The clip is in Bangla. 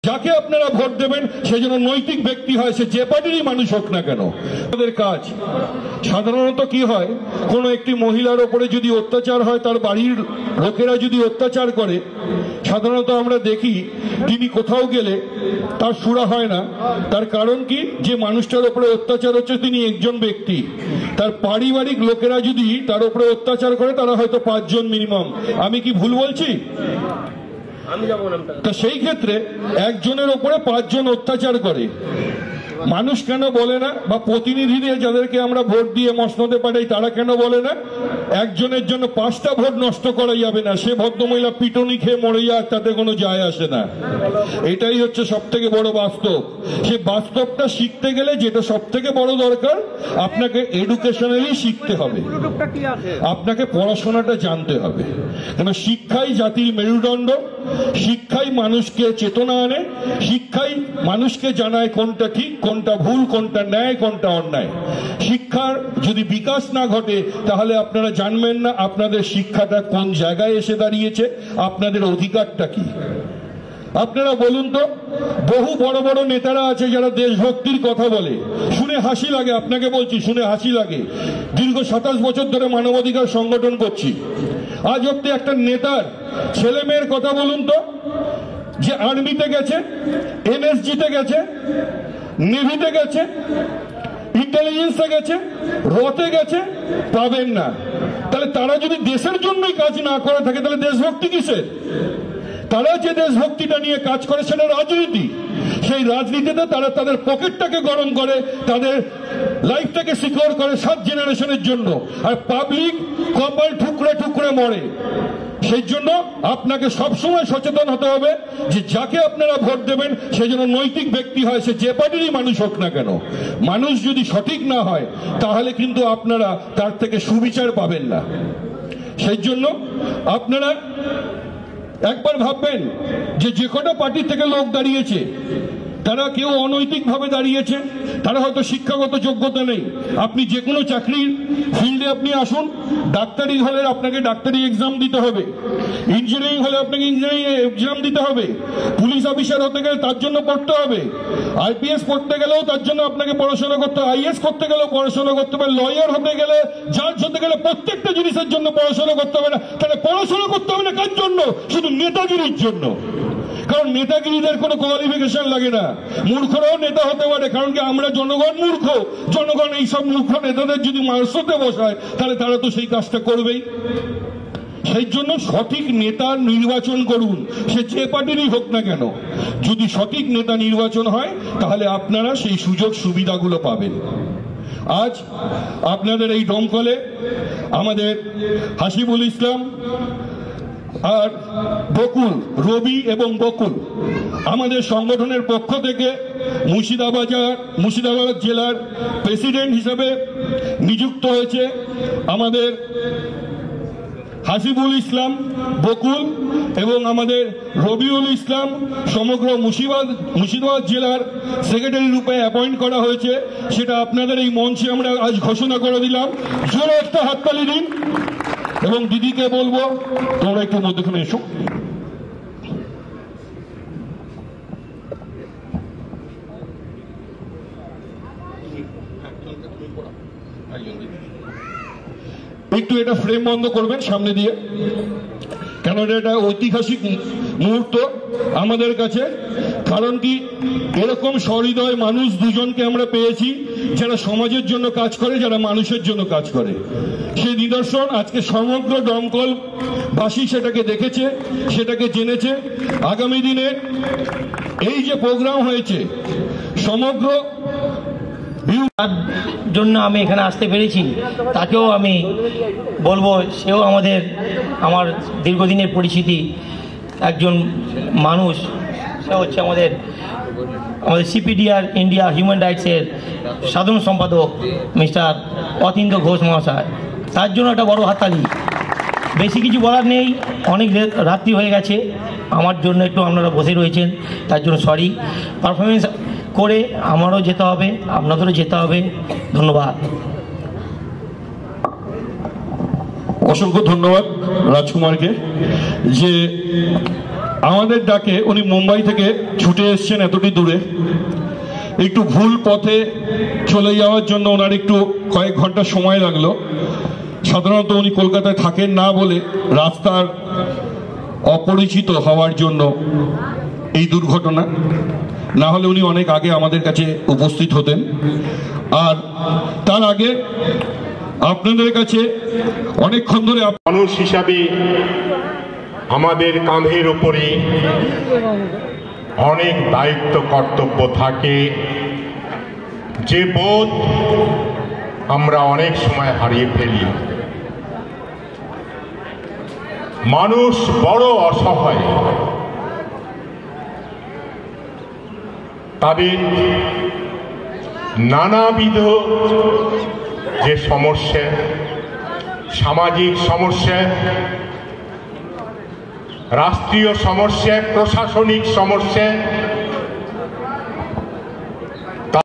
যাকে আপনারা ভোট দেবেন সে যেন নৈতিক ব্যক্তি হয়, সে যে পার্টিরই মানুষ হোক না কেন। আমাদের কাজ সাধারণত কি হয়, কোনো একটি মহিলার ওপরে যদি অত্যাচার হয়, তার বাড়ির লোকেরা যদি অত্যাচার করে, সাধারণত আমরা দেখি তিনি কোথাও গেলে তার সুরা হয় না। তার কারণ কি, যে মানুষটার উপরে অত্যাচার হচ্ছে তিনি একজন ব্যক্তি, তার পারিবারিক লোকেরা যদি তার উপরে অত্যাচার করে তারা হয়তো 5 জন মিনিমাম। আমি কি ভুল বলছি? তো সেই ক্ষেত্রে একজনের ওপরে 5 জন অত্যাচার করে, মানুষ কেন বলে না, বা প্রতিনিধি দিয়ে যাদেরকে আমরা ভোট দিয়ে মসনদে পাঠাই তারা কেন বলে না, একজনের জন্য 5টা ভোট নষ্ট করা যাবে না, সে ভদ্রমহিলা পিটুনি খেয়ে মরে যাক, তাতে কোনো যায় আসে না। এটাই হচ্ছে সব থেকে বড় বাস্তব। সে বাস্তবটা শিখতে গেলে যেটা সব থেকে বড় দরকার, আপনাকে এডুকেশনালি শিখতে হবে, আপনাকে পড়াশোনাটা জানতে হবে। কেন শিক্ষাই জাতির মেরুদণ্ড, শিক্ষাই মানুষকে চেতনা আনে, শিক্ষাই মানুষকে জানায় কোনটা ঠিক, কোনটা ভুল, কোনটা ন্যায়, কোনটা অন্যায়। শিক্ষার যদি বিকাশ না ঘটে তাহলে আপনারা জানবেন না আপনাদের শিক্ষাটা কোন জায়গায় এসে দাঁড়িয়েছে, আপনাদের অধিকারটা কি। আপনারা বলুন তো, বহু বড় বড় নেতারা আছে যারা দেশভক্তির কথা বলে, শুনে হাসি লাগে, আপনাকে বলছি শুনে হাসি লাগে। দীর্ঘ 27 বছর ধরে মানবাধিকার সংগঠন করছি, আজ অব্দি একটা নেতার ছেলে মেয়ের কথা বলুন তো, যে আর্মিতে গেছে, এনএসজিতে গেছে, নেভিতে গেছে, ইন্টেলিজেন্সে গেছে, রতে গেছে, পাবেন না। তাহলে তারা যদি দেশের জন্যই কাজ না করে থাকে তাহলে দেশভক্তি কিসের? তারা যে দেশভক্তিটা নিয়ে কাজ করে সেটা রাজনীতি। সেই রাজনীতিতে তারা তাদের পকেটটাকে গরম করে, তাদের লাইফটাকে সিকিউর করে 7 জেনারেশনের জন্য, আর পাবলিক কপাল ঠুকরে ঠুকরে মরে। সেই জন্য আপনাকে সবসময় সচেতন হতে হবে যে যাকে আপনারা ভোট দেবেন সে যেন নৈতিক ব্যক্তি হয়, সে যে পার্টিরই মানুষ হোক না কেন। মানুষ যদি সঠিক না হয় তাহলে কিন্তু আপনারা তার থেকে সুবিচার পাবেন না। সেই জন্য আপনারা একবার ভাববেন যে কটা পার্টি থেকে লোক দাঁড়িয়েছে তারা কেউ অনৈতিকভাবে দাঁড়িয়েছে, তারা হয়তো শিক্ষাগত যোগ্যতা নেই। আপনি যে কোনো চাকরির ফিল্ডে আপনি আসুন, ডাক্তারি হলে আপনাকে ডাক্তারি এক্সাম দিতে হবে, ইঞ্জিনিয়ারিং হলে আপনাকে ইঞ্জিনিয়ারিং এক্সাম দিতে হবে, পুলিশ অফিসার হতে গেলে তার জন্য পড়তে হবে, আইপিএস পড়তে গেলেও তার জন্য আপনাকে পড়াশোনা করতে হবে, আইএস করতে গেলেও পড়াশোনা করতে হবে, লয়ার হতে গেলে, জাজ হতে গেলে, প্রত্যেকটা জিনিসের জন্য পড়াশোনা করতে হবে। না তাহলে পড়াশোনা করতে হবে না কার জন্য? শুধু নেতাগিরির জন্য। কারণ নেতাগিরিদের কোনো কোয়ালিফিকেশন লাগে না, মূর্খরাও নেতা হতে পারে। কারণ কি, আমরা জনগণ মূর্খ, জনগণ এইসব মূর্খ নেতাদের যদি মার্সতে বসায় তাহলে তারা তো সেই কাজটা করবেই। সেই জন্য সঠিক নেতা নির্বাচন করুন, সে যে পার্টিরই হোক না কেন। যদি সঠিক নেতা নির্বাচন হয় তাহলে আপনারা সেই সুযোগ সুবিধাগুলো পাবেন। আজ আপনাদের এই দমকলে আমাদের হাসিবুল ইসলাম আর বকুল, রবি এবং বকুল আমাদের সংগঠনের পক্ষ থেকে মুর্শিদাবাদ জেলার প্রেসিডেন্ট হিসেবে নিযুক্ত হয়েছে আমাদের হাসিবুল ইসলাম বকুল এবং আমাদের রবিউল ইসলাম সমগ্র মুর্শিদাবাদ জেলার সেক্রেটারি রূপে অ্যাপয়েন্ট করা হয়েছে। সেটা আপনাদের এই মঞ্চে আমরা আজ ঘোষণা করে দিলাম। জোরে একটা হাততালি দিন। এবং দিদিকে বলবো তোমরা একটু মধ্যখানে এসো। একটু এটা ফ্রেম বন্ধ করবেন সামনে দিয়ে, কেন এটা ঐতিহাসিক মুহূর্ত আমাদের কাছে। কারণ কি, এরকম সহৃদয় মানুষ দুজনকে আমরা পেয়েছি যারা সমাজের জন্য কাজ করে, যারা মানুষের জন্য কাজ করে। সেই নিদর্শন আজকে সমগ্র দমকলবাসী সেটাকে দেখেছে, সেটাকে জেনেছে। আগামী দিনে এই যে প্রোগ্রাম হয়েছে সমগ্র তার জন্য আমি এখানে আসতে পেরেছি, তাকেও আমি বলবো সেও আমার দীর্ঘদিনের পরিচিতি একজন মানুষ। সে হচ্ছে আমাদের সিপিডিআর ইন্ডিয়া হিউম্যান রাইটসের সাধারণ সম্পাদক মিস্টার অতীন্দ্র ঘোষ মহাশয়। তার জন্য একটা বড় হাততালি। বেশি কিছু বলার নেই, অনেক রাত্রি হয়ে গেছে, আমার জন্য একটু আপনারা বসে রয়েছেন, তার জন্য সরি। পারফরমেন্স করে আমারও যেতে হবে, আপনাদেরও যেতে হবে। ধন্যবাদ। অসংখ্য ধন্যবাদ রাজকুমারকে, যে আমাদের ডাকে উনি মুম্বাই থেকে ছুটে এসছেন এতটি দূরে। একটু ভুল পথে চলে যাওয়ার জন্য ওনার একটু কয়েক ঘন্টা সময় লাগলো। সাধারণত উনি কলকাতায় থাকেন না বলে রাস্তার অপরিচিত হওয়ার জন্য এই দুর্ঘটনা, না হলে উনি অনেক আগে আমাদের কাছে উপস্থিত হতেন। আর তার আগে আপনাদের কাছে অনেকক্ষণ ধরে মানুষ হিসাবে আমাদের কাঁধের উপরে অনেক দায়িত্ব কর্তব্য থাকে, যে বোধ আমরা অনেক সময় হারিয়ে ফেলি। মানুষ বড় অসহায়, তাদের নানাবিধ যে সমস্যা, সামাজিক সমস্যা, রাষ্ট্রীয় সমস্যা, প্রশাসনিক সমস্যা,